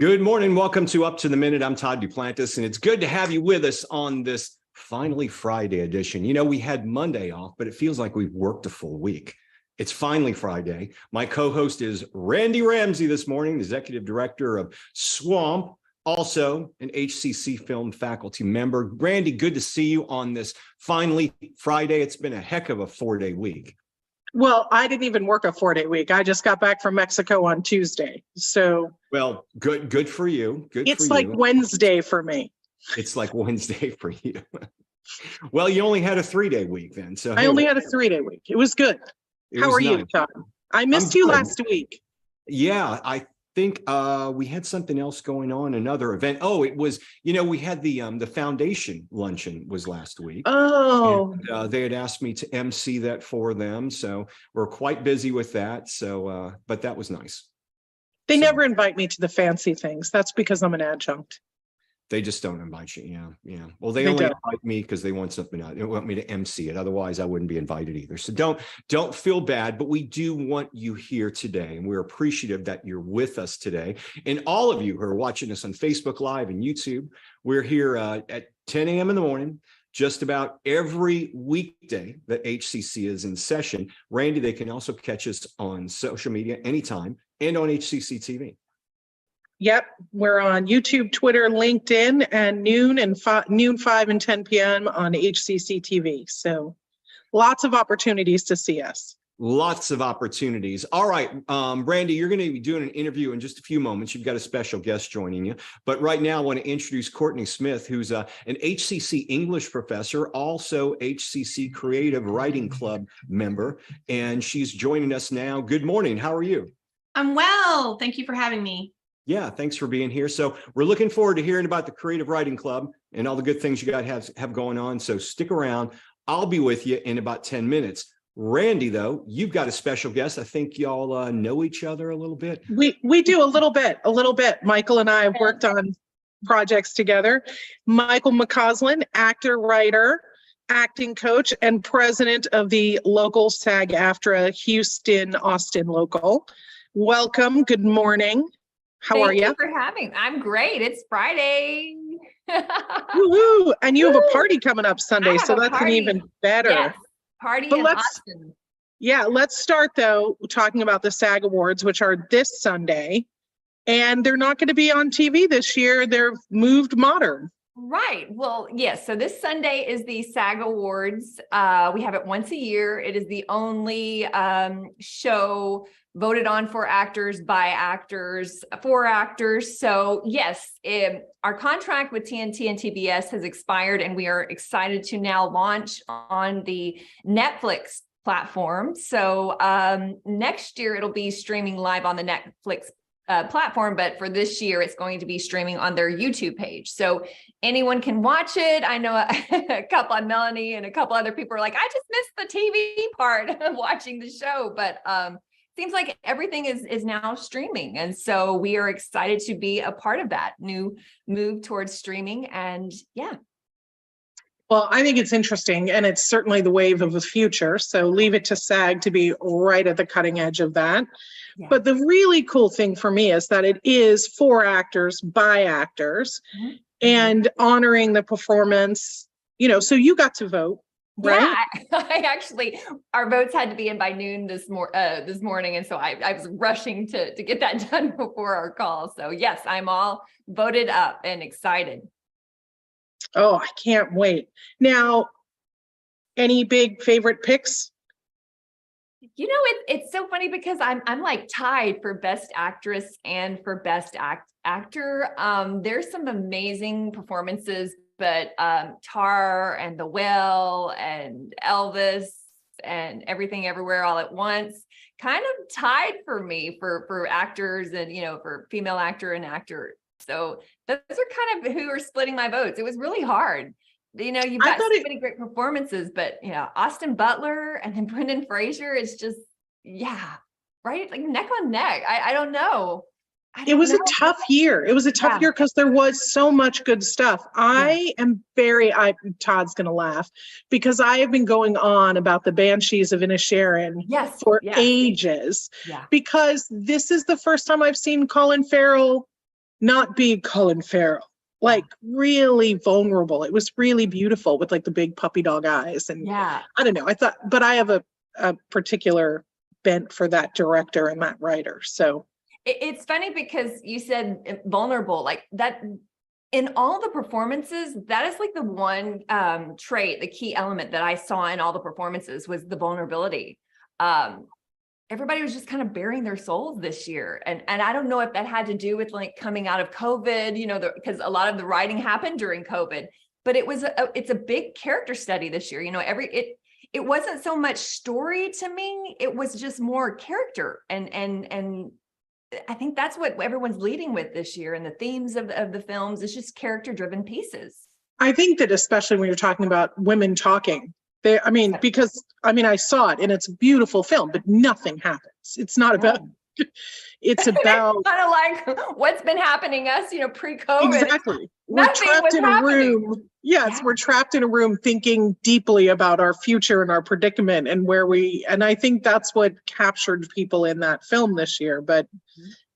Good morning. Welcome to Up to the Minute. I'm Todd Duplantis, and it's good to have you with us on this finally Friday edition. You know, we had Monday off, but it feels like we've worked a full week. It's finally Friday. My co-host is Randy Ramsey this morning, Executive Director of Swamp, also an HCC film faculty member. Randy, good to see you on this finally Friday. It's been a heck of a 4-day week. Well, I didn't even work a 4-day week. I just got back from Mexico on Tuesday. So, well, good for you. It's like Wednesday for me. It's like Wednesday for you. Well, you only had a 3-day week then. So I only had a 3-day week. It was good. How are you, Todd? I missed you last week. Yeah, I think we had something else going on, another event. Oh, it was, we had the foundation luncheon was last week. Oh. And, they had asked me to MC that for them. So we're quite busy with that. So, but that was nice. They never invite me to the fancy things. That's because I'm an adjunct. They just don't invite you. Yeah. Well, they only invite me because they want something out. They want me to MC it. Otherwise, I wouldn't be invited either. So don't feel bad, but we do want you here today. And we're appreciative that you're with us today. And all of you who are watching us on Facebook Live and YouTube, we're here at 10 a.m. in the morning, just about every weekday that HCC is in session. Randy, they can also catch us on social media anytime and on HCCTV. Yep, we're on YouTube, Twitter, LinkedIn, and noon, 5 and 10 p.m. on HCCTV. So lots of opportunities to see us. Lots of opportunities. All right, Randy, you're going to be doing an interview in just a few moments. You've got a special guest joining you. But right now, I want to introduce Courtney Smith, who's an HCC English professor, also HCC Creative Writing Club member. And she's joining us now. Good morning. How are you? I'm well. Thank you for having me. Yeah, thanks for being here. So we're looking forward to hearing about the Creative Writing Club and all the good things you guys have going on. So stick around. I'll be with you in about 10 minutes. Randy, though, you've got a special guest. I think y'all know each other a little bit. We do a little bit. Mykle and I have worked on projects together. Mykle McCoslin, actor, writer, acting coach, and president of the local SAG-AFTRA Houston, Austin local. Welcome. Good morning. How are you? Thank you for having me. I'm great. It's Friday. Woo-hoo. And you have a party coming up Sunday, so that's an even better. Yes. Party in Austin. Yeah, let's start though talking about the SAG Awards, which are this Sunday. And they're not going to be on TV this year. They're moved modern. Right. Well, yes. So this Sunday is the SAG Awards. We have it once a year. It is the only show voted on for actors, by actors, for actors. So yes, our contract with TNT and TBS has expired, and we are excited to now launch on the Netflix platform. So next year it'll be streaming live on the Netflix platform, but for this year it's going to be streaming on their YouTube page, so anyone can watch it. I know a couple of Melanie and a couple other people are like, I just missed the TV part of watching the show, but seems like everything is now streaming, and so we are excited to be a part of that new move towards streaming. And yeah. Well, I think it's interesting, and it's certainly the wave of the future. So leave it to SAG to be right at the cutting edge of that. Yeah. But the really cool thing for me is that it is for actors, by actors, and honoring the performance. So you got to vote, right? Yeah, I actually, our votes had to be in by noon this morning, and so I was rushing to get that done before our call. So yes, I'm all voted up and excited. Oh, I can't wait. Now, any big favorite picks? It's so funny because I'm like tied for Best Actress and for Best Actor. There's some amazing performances, but Tar and The Whale and Elvis and Everything Everywhere All at Once kind of tied for me for actors and for female actor and actor. So those are kind of who are splitting my votes. It was really hard. You've got so many great performances, but Austin Butler and then Brendan Fraser, it's just, right? Like neck on neck. I don't know. It was a tough year. It was a tough year because there was so much good stuff. I am Todd's going to laugh because I have been going on about the Banshees of Inisherin for ages because this is the first time I've seen Colin Farrell not be Colin Farrell, like really vulnerable. It was really beautiful with like the big puppy dog eyes. And I don't know, I thought, but I have a particular bent for that director and that writer. So it's funny because you said vulnerable, like that in all the performances, that is like the one trait, the key element that I saw in all the performances was the vulnerability. Everybody was just kind of bearing their souls this year. And I don't know if that had to do with like coming out of COVID, you know, because a lot of the writing happened during COVID, but it's a big character study this year. You know, it wasn't so much story to me. It was just more character. And I think that's what everyone's leading with this year. And the themes of the films is just character driven pieces. I think that especially when you're talking about women talking, because I saw it and it's a beautiful film, but nothing happens. It's not about, it's about kind of like what's been happening us, you know, pre-COVID. Exactly. We're trapped in a room. Yes, we're trapped in a room thinking deeply about our future and our predicament and and I think that's what captured people in that film this year, but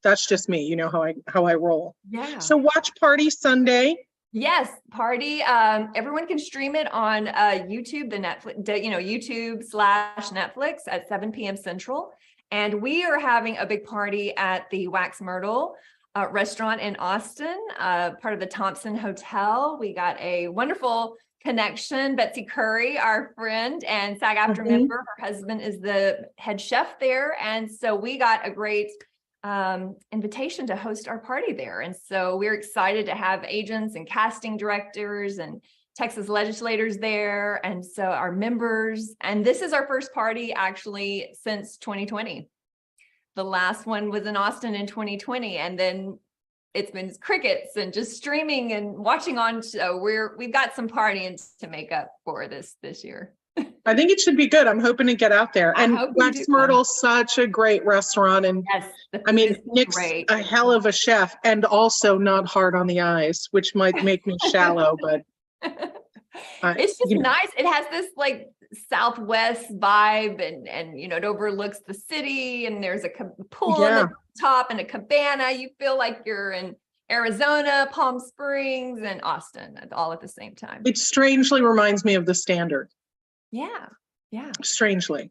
that's just me, you know, how I roll. Yeah. So watch Party Sunday. Yes, Party. Everyone can stream it on YouTube, YouTube/Netflix at 7 p.m. Central. And we are having a big party at the Wax Myrtle restaurant in Austin, part of the Thompson Hotel. We got a wonderful connection. Betsy Curry, our friend and SAG-AFTRA member, her husband is the head chef there. And so we got a great invitation to host our party there. And so we're excited to have agents and casting directors and Texas legislators there. And so our members, and this is our first party actually since 2020. The last one was in Austin in 2020. And then it's been crickets and just streaming and watching on. So we've got some partying to make up for this year. I think it should be good. I'm hoping to get out there. And Wax Myrtle's such a great restaurant. And Nick's a hell of a chef and also not hard on the eyes, which might make me shallow, but it's just nice. It has this like Southwest vibe and you know, it overlooks the city and there's a pool on the top and a cabana. You feel like you're in Arizona, Palm Springs, and Austin all at the same time. It strangely reminds me of the Standard. Yeah. Strangely.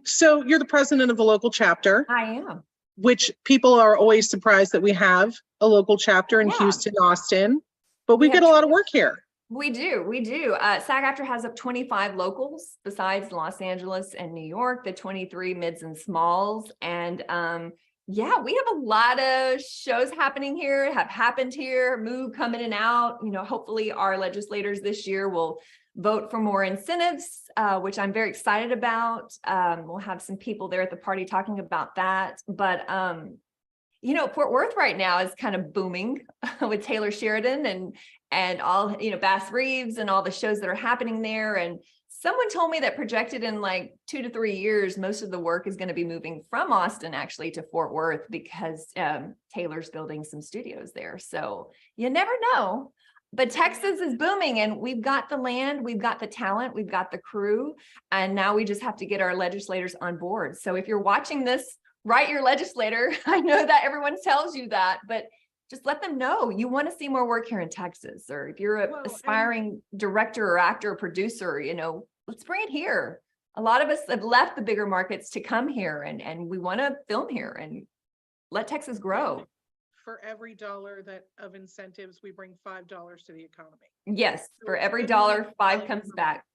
So you're the president of the local chapter. I am. Which people are always surprised that we have a local chapter in Houston, Austin, but we get a lot of work here. We do. SAG-AFTRA has up 25 locals besides Los Angeles and New York, the 23 mids and smalls. And we have a lot of shows happening here, have happened here, move coming in and out. You know, hopefully our legislators this year will vote for more incentives, which I'm very excited about. We'll have some people there at the party talking about that. But, you know, Fort Worth right now is kind of booming with Taylor Sheridan and all, you know, Bass Reeves and all the shows that are happening there. And someone told me that projected in like 2 to 3 years, most of the work is going to be moving from Austin actually to Fort Worth because Taylor's building some studios there. So you never know. But Texas is booming and we've got the land, we've got the talent, we've got the crew, and now we just have to get our legislators on board. So if you're watching this, write your legislator. I know that everyone tells you that, but just let them know you want to see more work here in Texas. Or if you're an aspiring director or actor or producer, you know, let's bring it here. A lot of us have left the bigger markets to come here and we want to film here and let Texas grow. For every dollar of incentives, we bring $5 to the economy. Yes, for every dollar, 5 comes back.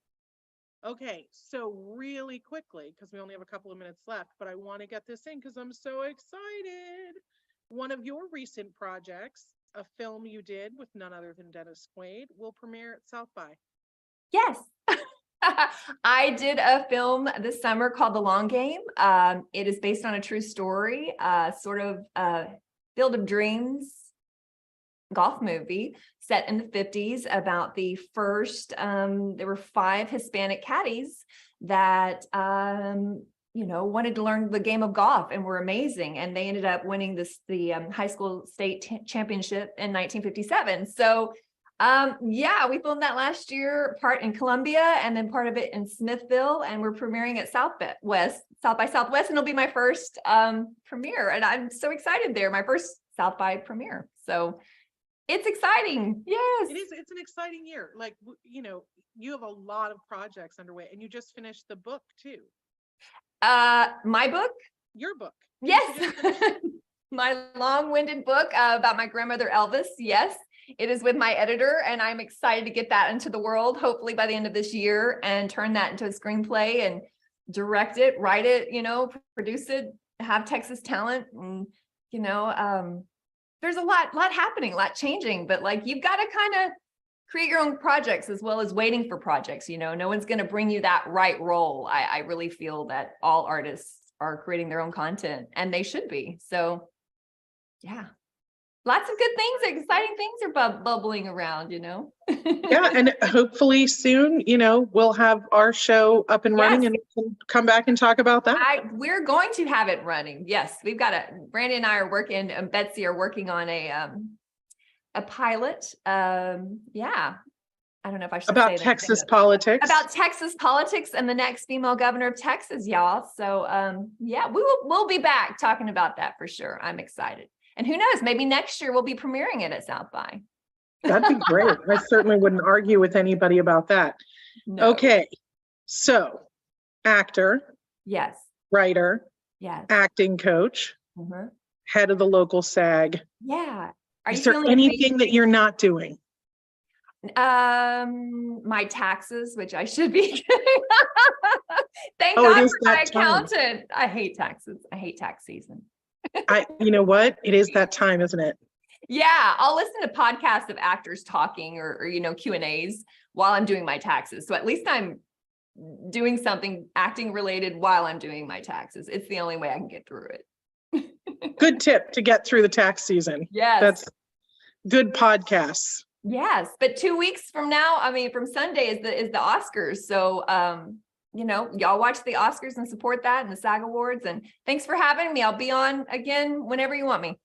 Okay, so really quickly, because we only have a couple of minutes left, but I want to get this in because I'm so excited. One of your recent projects, a film you did with none other than Dennis Quaid, will premiere at South by. Yes. I did a film this summer called The Long Game. It is based on a true story, sort of Field of Dreams golf movie set in the 50s about the first, there were 5 Hispanic caddies that, you know, wanted to learn the game of golf and were amazing. And they ended up winning the high school state championship in 1957. So we filmed that last year, part in Columbia and then part of it in Smithville. And we're premiering at South by Southwest. And it'll be my first premiere. And I'm so excited there. My first South by premiere. So it's exciting. Yes. It is. It's an exciting year. Like, you have a lot of projects underway, and you just finished the book too. My book? Your book. Yes. My long-winded book about my grandmother Elvis. Yes, it is with my editor, and I'm excited to get that into the world, hopefully by the end of this year, and turn that into a screenplay and direct it, write it, produce it, have Texas talent. And, there's a lot happening, a lot changing, but like, you've got to kind of create your own projects as well as waiting for projects. No one's going to bring you that right role. I really feel that all artists are creating their own content, and they should be. So yeah, lots of good things, exciting things are bubbling around, Yeah, and hopefully soon, we'll have our show up and running, and we can come back and talk about that. We're going to have it running. Yes, we've got Brandy and I are working, and Betsy are working on a pilot. Yeah. I don't know if I should about say that. Texas politics. About Texas politics and the next female governor of Texas, y'all. So yeah, we'll be back talking about that for sure. I'm excited. And who knows, maybe next year we'll be premiering it at South by. That'd be great. I certainly wouldn't argue with anybody about that. No. Okay. So, actor. Yes. Writer. Yes. Acting coach. Head of the local SAG. Yeah. Is there anything that you're not doing? My taxes, which I should be getting. Thank God for my accountant. I hate taxes. I hate tax season. You know what? It is that time, isn't it? Yeah, I'll listen to podcasts of actors talking or Q&As while I'm doing my taxes. So at least I'm doing something acting related while I'm doing my taxes. It's the only way I can get through it. Good tip to get through the tax season. Yes. That's good podcasts. Yes, but 2 weeks from now, from Sunday is the Oscars. So y'all watch the Oscars and support that and the SAG Awards. And thanks for having me. I'll be on again whenever you want me.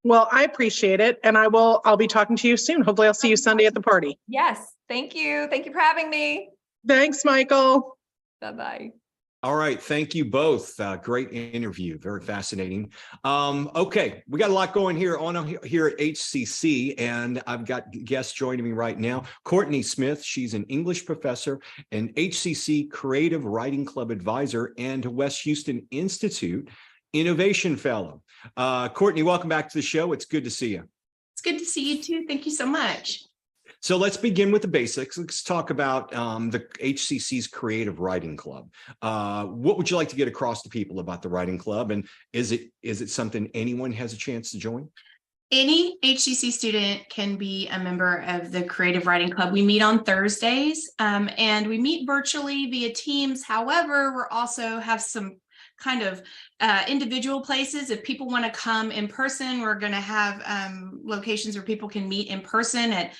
Well, I appreciate it. And I'll be talking to you soon. Hopefully I'll see you Sunday at the party. Yes. Thank you. Thank you for having me. Thanks, Mykle. Bye-bye. All right. Thank you both. Great interview. Very fascinating. Okay. We got a lot going here here at HCC, and I've got guests joining me right now. Courtney Smith. She's an English professor, an HCC Creative Writing Club advisor, and West Houston Institute Innovation Fellow. Courtney, welcome back to the show. It's good to see you. It's good to see you too. Thank you so much. So let's begin with the basics. Let's talk about the HCC's Creative Writing Club. What would you like to get across to people about the Writing Club? And is it something anyone has a chance to join? Any HCC student can be a member of the Creative Writing Club. We meet on Thursdays, and we meet virtually via Teams. However, we also have some kind of individual places. If people want to come in person, we're going to have locations where people can meet in person at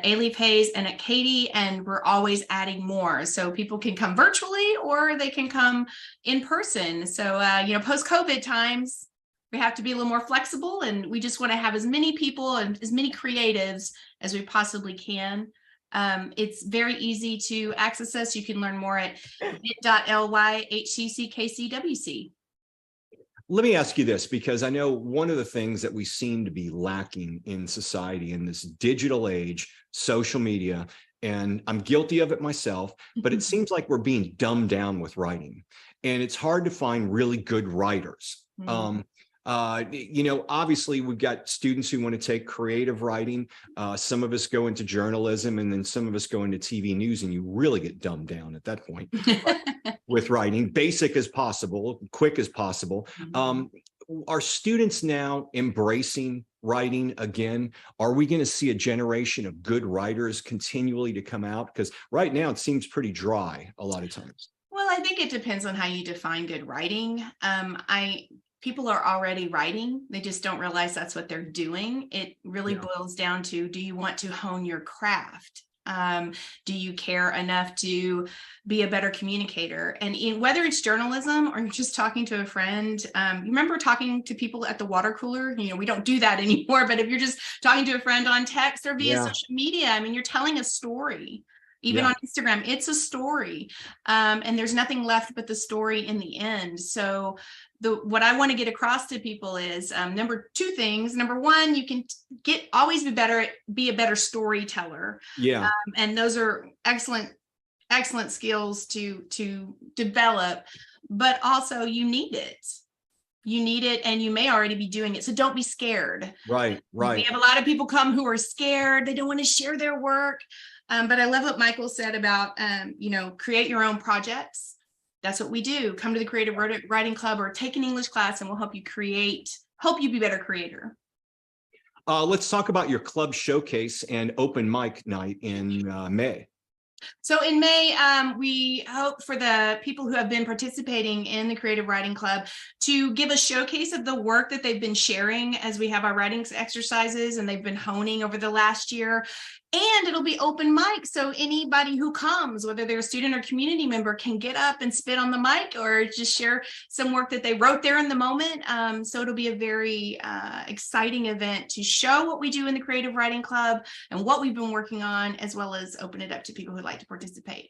A-Leaf Hayes and at Katy, and we're always adding more. So people can come virtually or they can come in person. So, post-COVID times, we have to be a little more flexible, and we just want to have as many people and as many creatives as we possibly can. It's very easy to access us. You can learn more at bit.ly HCCKCWC. Let me ask you this, because I know one of the things that we seem to be lacking in society in this digital age, social media, and I'm guilty of it myself, but it seems like we're being dumbed down with writing, and it's hard to find really good writers. Obviously we've got students who want to take creative writing. Some of us go into journalism, and then some of us go into TV news, and you really get dumbed down at that point with writing. Basic as possible, quick as possible. Are students now embracing writing again? Are we going to see a generation of good writers continually to come out? Because right now it seems pretty dry a lot of times. Well, I think it depends on how you define good writing. People are already writing. They just don't realize that's what they're doing. It really boils down to, do you want to hone your craft? Do you care enough to be a better communicator? And whether it's journalism or you're just talking to a friend, you remember talking to people at the water cooler? We don't do that anymore, but if you're just talking to a friend on text or via social media, you're telling a story. Even on Instagram, it's a story. And there's nothing left but the story in the end. So what I want to get across to people is two things. Number one, you can always be a better storyteller. Yeah. And those are excellent skills to develop, but also you need it. You need it, and you may already be doing it. So don't be scared. Right. We have a lot of people come who are scared. They don't want to share their work. But I love what Mykle said about, create your own projects. That's what we do. Come to the Creative Writing Club or take an English class, and we'll help you be a better creator. Let's talk about your club showcase and open mic night in May. So in May, we hope for the people who have been participating in the Creative Writing Club to give a showcase of the work that they've been sharing as we have our writing exercises and they've been honing over the last year. And it'll be open mic. So anybody who comes, whether they're a student or community member, can get up and spit on the mic or just share some work that they wrote there in the moment. So it'll be a very exciting event to show what we do in the Creative Writing Club and what we've been working on, as well as open it up to people who'd like to participate.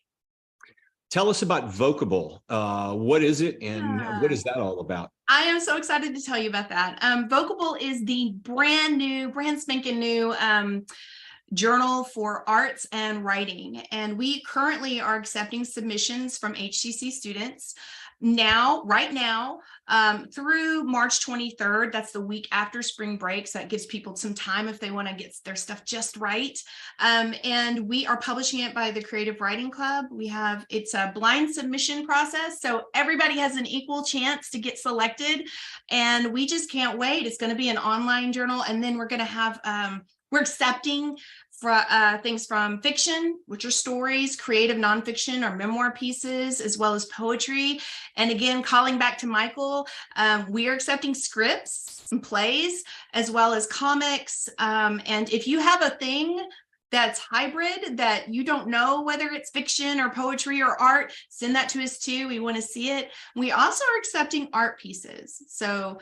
Tell us about Vocable. What is it, and what is that all about? I am so excited to tell you about that. Vocable is the brand spanking new journal for arts and writing. And we currently are accepting submissions from HCC students right now, through March 23rd. That's the week after spring break. So that gives people some time if they want to get their stuff just right. And we are publishing it by the Creative Writing Club. It's a blind submission process. So everybody has an equal chance to get selected. And we just can't wait. It's going to be an online journal. And then we're going to have, we're accepting things from fiction, which are stories, creative nonfiction or memoir pieces, as well as poetry. And again, calling back to Mykle, we are accepting scripts and plays, as well as comics. And if you have a thing that's hybrid that you don't know whether it's fiction or poetry or art, send that to us too. We want to see it. We also are accepting art pieces. So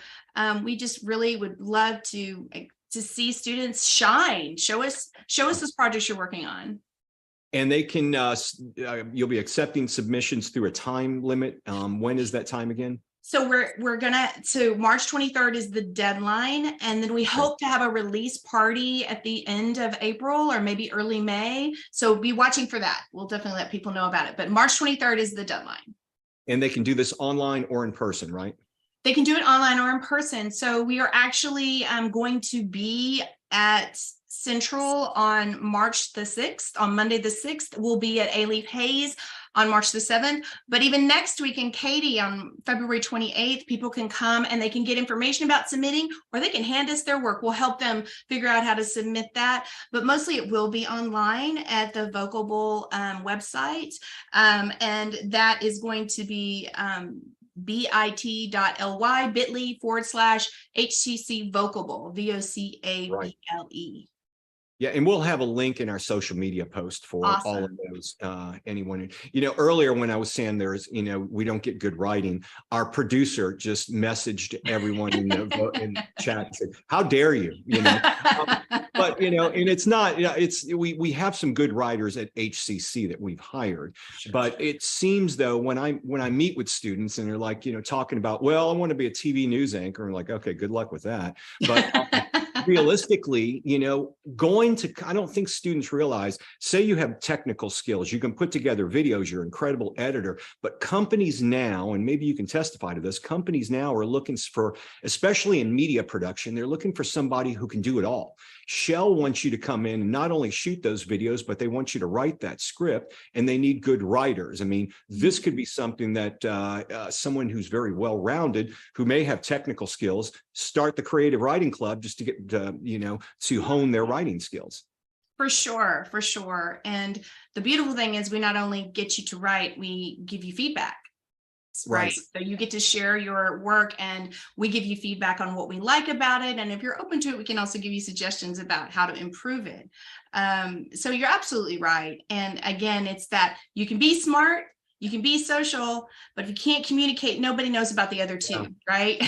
we just really would love to see students shine. Show us those projects you're working on. And they can, you'll be accepting submissions through a time limit. When is that time again? So March 23rd is the deadline. And then we hope to have a release party at the end of April or maybe early May. So be watching for that. We'll definitely let people know about it. But March 23rd is the deadline. And they can do this online or in person, right? They can do it online or in person. So we are actually going to be at Central on March the 6th. On Monday the 6th, we'll be at A-Leaf Hayes on March the 7th. But even next week in Katy on February 28th, people can come and they can get information about submitting, or they can hand us their work. We'll help them figure out how to submit that. But mostly it will be online at the Vocable website. And that is going to be bit.ly/HCC Vocable, VOCABLE. Yeah, and we'll have a link in our social media post for all of those. Anyone, earlier when I was saying we don't get good writing, our producer just messaged everyone in the chat and said, "How dare you?" But and it's not. We have some good writers at HCC that we've hired, but it seems though when I meet with students and they're like talking about, well, I want to be a TV news anchor, I'm like, okay, good luck with that, but. Realistically, I don't think students realize, say you have technical skills, you can put together videos, you're an incredible editor, but companies now, and maybe you can testify to this, companies now are looking for, especially in media production, they're looking for somebody who can do it all. Shell wants you to come in and not only shoot those videos, but they want you to write that script, and they need good writers. I mean, this could be something that someone who's very well-rounded, who may have technical skills, start the Creative Writing Club just to get, to hone their writing skills. For sure. And the beautiful thing is we not only get you to write, we give you feedback. Right. So you get to share your work and we give you feedback on what we like about it. And if you're open to it, we can also give you suggestions about how to improve it. So you're absolutely right. And again, it's that you can be smart, you can be social, but if you can't communicate, nobody knows about the other two, right?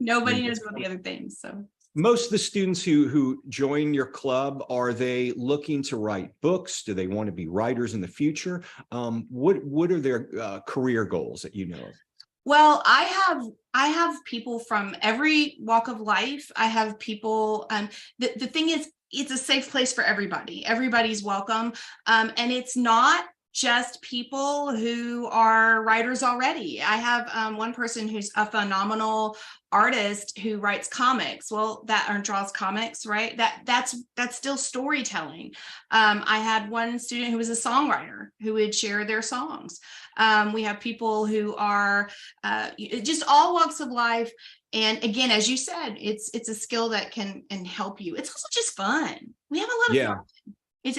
Nobody knows about the other things. So Most of the students who join your club, are they looking to write books? Do they want to be writers in the future? What are their career goals that you know of? Well, I have people from every walk of life. I have people, the thing is, it's a safe place for everybody. Everybody's welcome. And it's not just people who are writers already. I have one person who's a phenomenal artist who writes comics. Well, or draws comics, right? That's still storytelling. I had one student who was a songwriter who would share their songs. We have people who are just all walks of life. And again, as you said, it's a skill that can help you. It's also just fun. We have a lot of fun.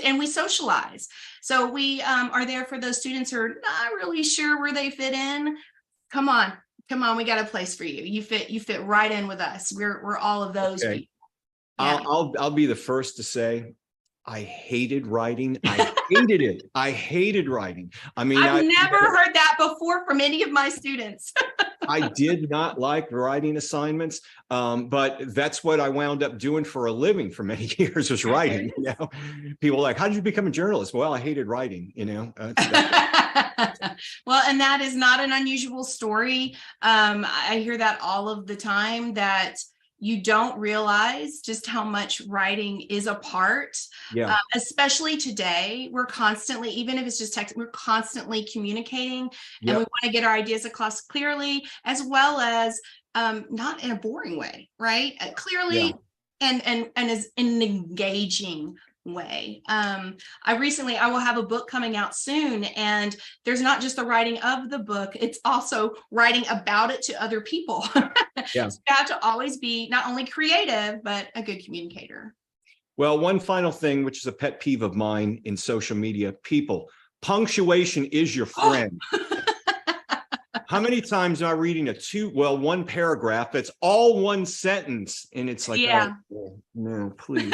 And we socialize. So we are there for those students who are not really sure where they fit in. Come on, we got a place for you. You fit right in with us. We're all of those people. Yeah. I'll be the first to say, I hated writing. I hated it. I hated writing. I mean, I've never heard that before from any of my students. I did not like writing assignments, but that's what I wound up doing for a living for many years, was writing. You know, people are like, how did you become a journalist? Well, I hated writing, you know. Well, and that is not an unusual story. I hear that all of the time, that you don't realize just how much writing is a part, especially today. We're constantly, even if it's just text, we're constantly communicating, and we want to get our ideas across clearly, as well as not in a boring way, right? Clearly, and as in an engaging way. I will have a book coming out soon, and there's not just the writing of the book, it's also writing about it to other people. So you have to always be not only creative, but a good communicator. Well, one final thing, which is a pet peeve of mine in social media, people, punctuation is your friend. How many times am I reading one paragraph that's all one sentence, and it's like, oh, no, please.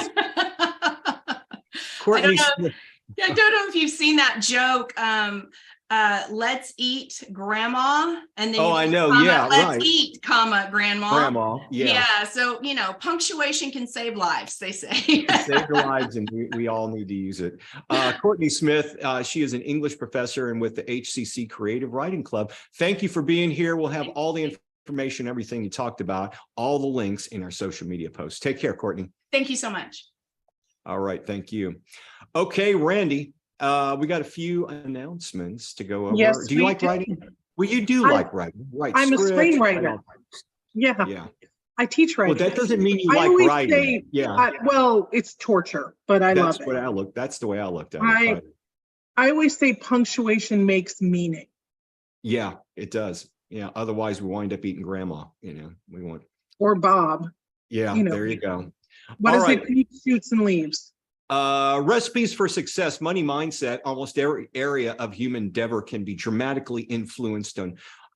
Courtney Smith. I don't know if you've seen that joke. Let's eat grandma, and then I know, let's eat, grandma. Grandma, yeah. So punctuation can save lives, they say. Save your lives, and we all need to use it. Courtney Smith, she is an English professor and with the HCC Creative Writing Club. Thank you for being here. We'll have all the information, everything you talked about, all the links in our social media posts. Take care, Courtney. Thank you so much. All right, thank you. Okay, Randy, we got a few announcements to go over. Yes, do you like writing? Well, you do like writing. I'm a screenwriter. Yeah. I teach writing. Well, that doesn't mean you like writing. Well, it's torture, but I love it. That's the way I looked at it. I always say punctuation makes meaning. Yeah, it does. Yeah. Otherwise, we wind up eating grandma. We want. Or Bob. Yeah. There you go. What is it? Peach, shoots, and leaves. Recipes for success, money mindset. Almost every area of human endeavor can be dramatically influenced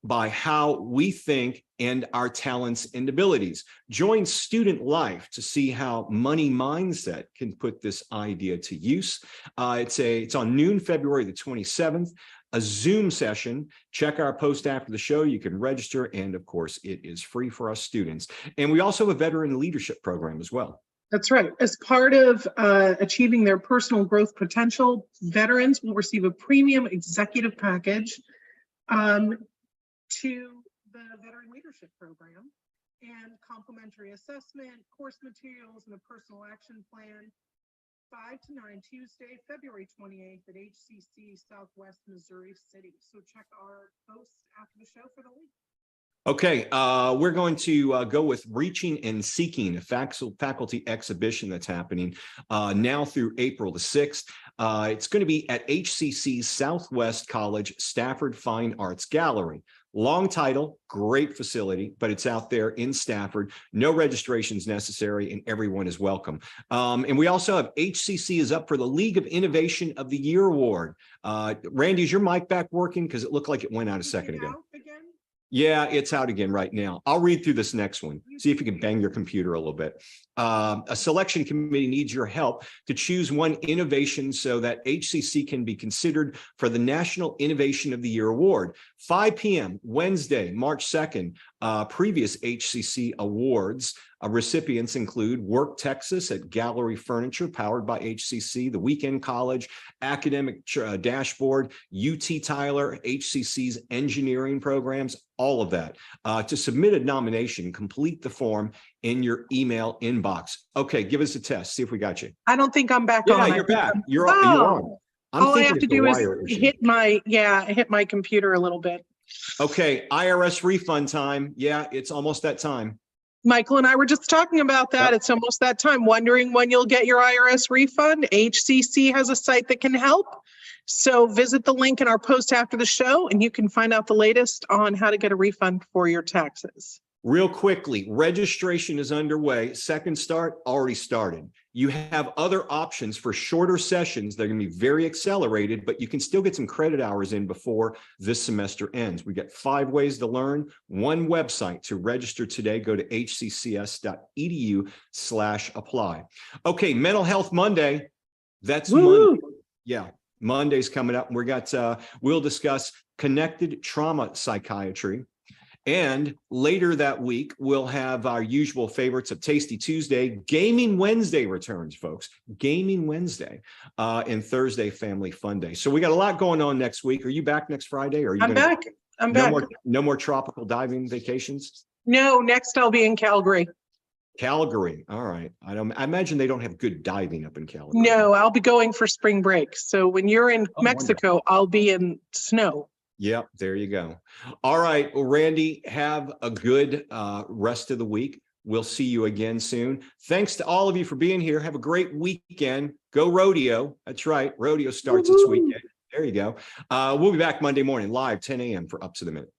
by how we think and our talents and abilities. Join Student Life to see how money mindset can put this idea to use. It's on noon, February the 27th. A Zoom session. Check our post after the show. You can register, and of course, it is free for us students. And we also have a veteran leadership program as well. That's right. As part of achieving their personal growth potential, veterans will receive a premium executive package to the veteran leadership program, and complimentary assessment, course materials, and a personal action plan. 5 to 9, Tuesday, February 28th at HCC Southwest Missouri City. So check our posts after the show for the link. Okay, we're going to go with Reaching and Seeking, a faculty exhibition that's happening now through April the 6th. It's going to be at HCC Southwest College Stafford Fine Arts Gallery. Long title, great facility, but it's out there in Stafford. No registrations necessary, and everyone is welcome. And we also have HCC is up for the League of Innovation of the Year Award. Randy, is your mic back working? Because it looked like it went out a second ago. Yeah, it's out again right now. I'll read through this next one. See if you can bang your computer a little bit. A selection committee needs your help to choose one innovation so that HCC can be considered for the National Innovation of the Year Award. 5 p.m. Wednesday, March 2nd, previous HCC awards. Recipients include Work Texas at Gallery Furniture, powered by HCC, the Weekend College, Academic Dashboard, UT Tyler, HCC's engineering programs, all of that. To submit a nomination, complete the form in your email inbox. Okay, give us a test. See if we got you. I don't think I'm back Yeah, on. you're back. You're on. All I have to do is hit my computer a little bit. Okay, IRS refund time. Yeah, it's almost that time. Mykle and I were just talking about that. Yep. It's almost that time. Wondering when you'll get your IRS refund? HCC has a site that can help. So visit the link in our post after the show, and you can find out the latest on how to get a refund for your taxes. Real quickly, registration is underway. Second start already started. You have other options for shorter sessions. They're going to be very accelerated, but you can still get some credit hours in before this semester ends. We got 5 ways to learn, 1 website to register today. Go to hccs.edu/apply. Okay, Mental Health Monday. That's Monday. Yeah, Monday's coming up. We'll discuss connected trauma psychiatry. And later that week, we'll have our usual favorites of Tasty Tuesday. Gaming Wednesday returns, folks. Gaming Wednesday and Thursday Family Fun Day. So we got a lot going on next week. Are you back next Friday? Or are you back. I'm back. No more tropical diving vacations? No, next I'll be in Calgary. Calgary. All right. I imagine they don't have good diving up in Calgary. No, I'll be going for spring break. So when you're in Mexico, wonderful. I'll be in snow. Yep, there you go. All right, well, Randy, have a good rest of the week. We'll see you again soon. Thanks to all of you for being here. Have a great weekend. Go rodeo. That's right. Rodeo starts this weekend. There you go. We'll be back Monday morning live 10 a.m. for Up to the Minute.